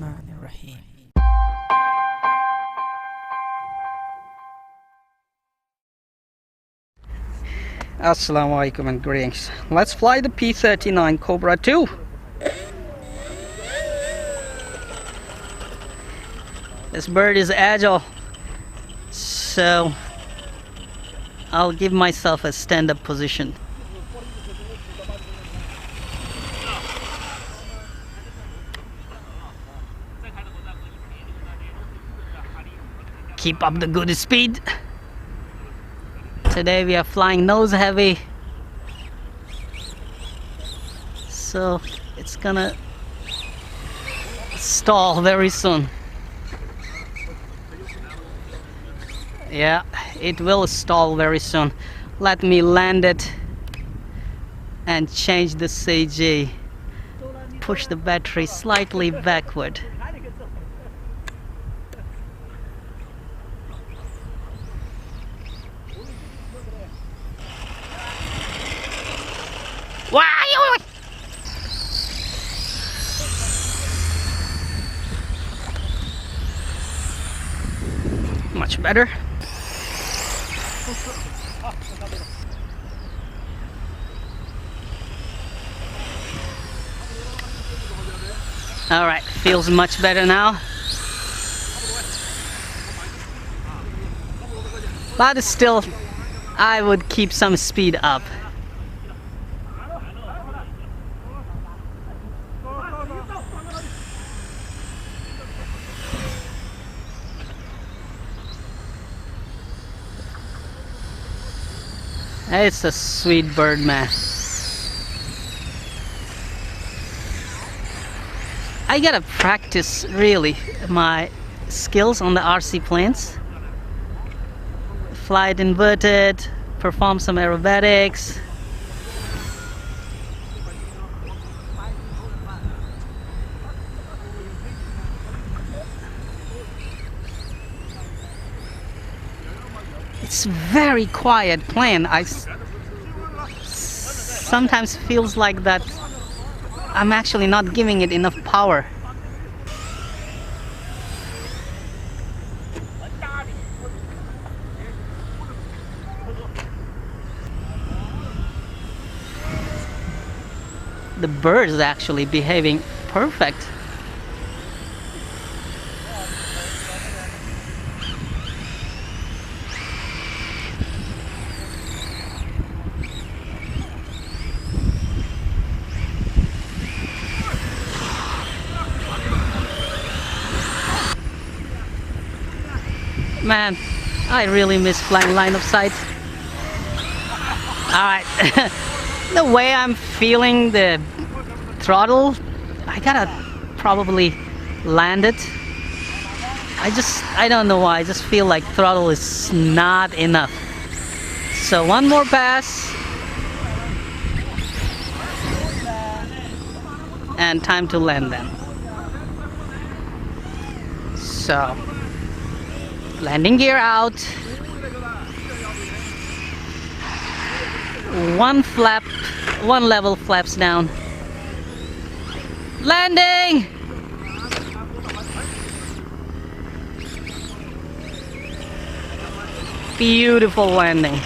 Bismillahirrahmanirrahim. Assalamu alaikum and greetings. Let's fly the P39 Cobra 2. This bird is agile, so I'll give myself a stand-up position. Keep up the good speed. Today we are flying nose heavy, so it's gonna stall very soon. Yeah, it will stall very soon. Let me land it and change the CG. Push the battery slightly backward. Much better. All right, feels much better now. But still, I would keep some speed up. It's a sweet bird, man. I gotta practice really my skills on the RC planes. Fly it inverted, perform some aerobatics. It's very quiet plane. I sometimes feels like that I'm actually not giving it enough power. The bird is actually behaving perfect. Man, I really miss flying line of sight. Alright, the way I'm feeling the throttle, I gotta probably land it. I don't know why, I just feel like throttle is not enough. So one more pass. And time to land then. So landing gear out. One level flaps down. Landing! Beautiful landing.